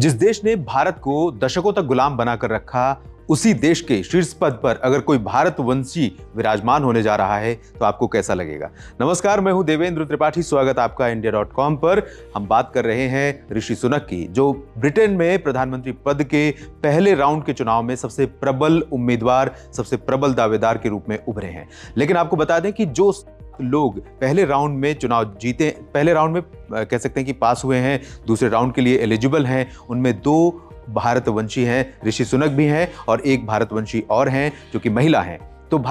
जिस देश ने भारत को दशकों तक गुलाम बनाकर रखा, उसी देश के शीर्ष पद पर अगर कोई भारतवंशी विराजमान होने जा रहा है तो आपको कैसा लगेगा। नमस्कार, मैं हूं देवेंद्र त्रिपाठी। स्वागत आपका India.com पर। हम बात कर रहे हैं ऋषि सुनक की, जो ब्रिटेन में प्रधानमंत्री पद के पहले राउंड के चुनाव में सबसे प्रबल उम्मीदवार, सबसे प्रबल दावेदार के रूप में उभरे हैं। लेकिन आपको बता दें कि जो लोग पहले राउंड में चुनाव जीते, पहले राउंड में कह सकते हैं कि पास हुए हैं, दूसरे राउंड के लिए एलिजिबल हैं, उनमें 2 भारतवंशी हैं, ऋषि सुनक भी हैं और एक भारतवंशी और हैं जो कि महिला हैं। तो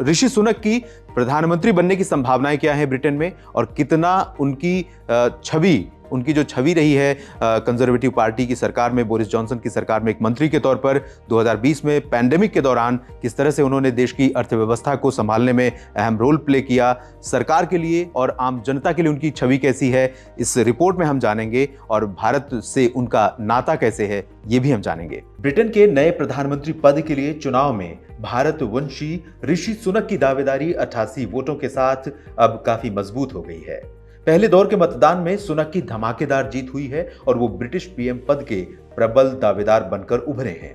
ऋषि सुनक की प्रधानमंत्री बनने की संभावनाएं क्या हैं ब्रिटेन में, और कितना उनकी जो छवि रही है कंजर्वेटिव पार्टी की सरकार में, बोरिस जॉनसन की सरकार में एक मंत्री के तौर पर 2020 में पैंडेमिक के दौरान किस तरह से उन्होंने देश की अर्थव्यवस्था को संभालने में अहम रोल प्ले किया, सरकार के लिए और आम जनता के लिए उनकी छवि कैसी है, इस रिपोर्ट में हम जानेंगे। और भारत से उनका नाता कैसे है, ये भी हम जानेंगे। ब्रिटेन के नए प्रधानमंत्री पद के लिए चुनाव में भारतवंशी ऋषि सुनक की दावेदारी 88 वोटों के साथ अब काफी मजबूत हो गई है। पहले दौर के मतदान में सुनक की धमाकेदार जीत हुई है और वो ब्रिटिश पीएम पद के प्रबल दावेदार बनकर उभरे हैं।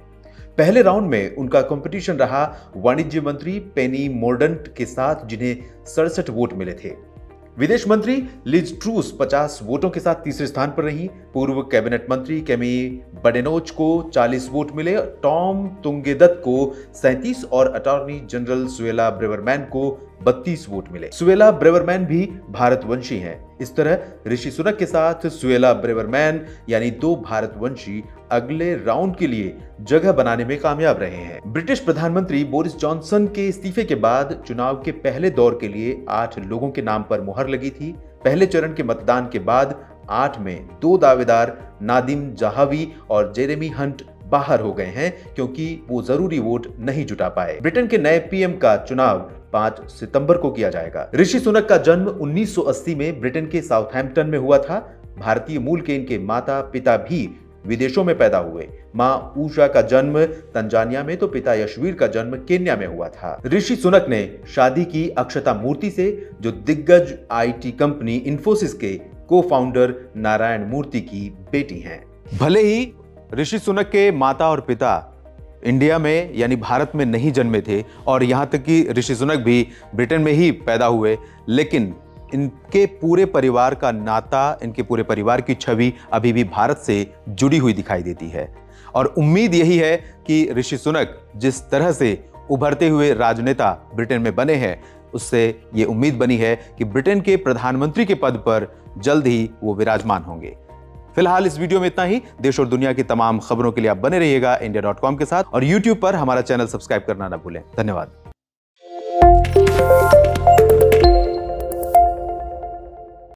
पहले राउंड में उनका कंपटीशन रहा वाणिज्य मंत्री पेनी मोर्डेंट के साथ, जिन्हें 67 वोट मिले थे। विदेश मंत्री लिज ट्रूस 50 वोटों के साथ तीसरे स्थान पर रही। पूर्व कैबिनेट मंत्री केमी बडेनोच को 40 वोट मिले, टॉम तुंगेदत्त को 37 और अटॉर्नी जनरल सुएला ब्रेवरमैन को 32 वोट मिले। सुएला ब्रेवरमैन भी भारतवंशी हैं। इस तरह ऋषि सुनक के साथ सुएला ब्रेवरमैन यानी 2 भारतवंशी अगले राउंड के लिए जगह बनाने में कामयाब रहे हैं। ब्रिटिश प्रधानमंत्री बोरिस जॉनसन के इस्तीफे के बाद चुनाव के पहले दौर के लिए 8 लोगों के नाम पर मुहर लगी थी। पहले चरण के मतदान के बाद 8 में 2 दावेदार नादिम जाहावी और जेरेमी हंट बाहर हो गए हैं, क्योंकि वो जरूरी वोट नहीं जुटा पाए। ब्रिटेन के नए पीएम का चुनाव 5 सितंबर को किया जाएगा। ऋषि सुनक का जन्म 1980 में ब्रिटेन के साउथहैम्पटन में हुआ था। भारतीय मूल के इनके माता पिता भी विदेशों में पैदा हुए। मां उषा का जन्म तंजानिया में तो पिता यशवीर का जन्म केन्या में हुआ था। ऋषि सुनक ने शादी की अक्षता मूर्ति से, जो दिग्गज आईटी कंपनी इन्फोसिस के को-फाउंडर नारायण मूर्ति की बेटी हैं। भले ही ऋषि सुनक के माता और पिता इंडिया में यानी भारत में नहीं जन्मे थे और यहाँ तक कि ऋषि सुनक भी ब्रिटेन में ही पैदा हुए, लेकिन इनके पूरे परिवार का नाता, इनके पूरे परिवार की छवि अभी भी भारत से जुड़ी हुई दिखाई देती है। और उम्मीद यही है कि ऋषि सुनक जिस तरह से उभरते हुए राजनेता ब्रिटेन में बने हैं, उससे ये उम्मीद बनी है कि ब्रिटेन के प्रधानमंत्री के पद पर जल्द ही वो विराजमान होंगे। फिलहाल इस वीडियो में इतना ही। देश और दुनिया की तमाम खबरों के लिए आप बने रहिएगा India.com के साथ और YouTube पर हमारा चैनल सब्सक्राइब करना ना भूलें। धन्यवाद।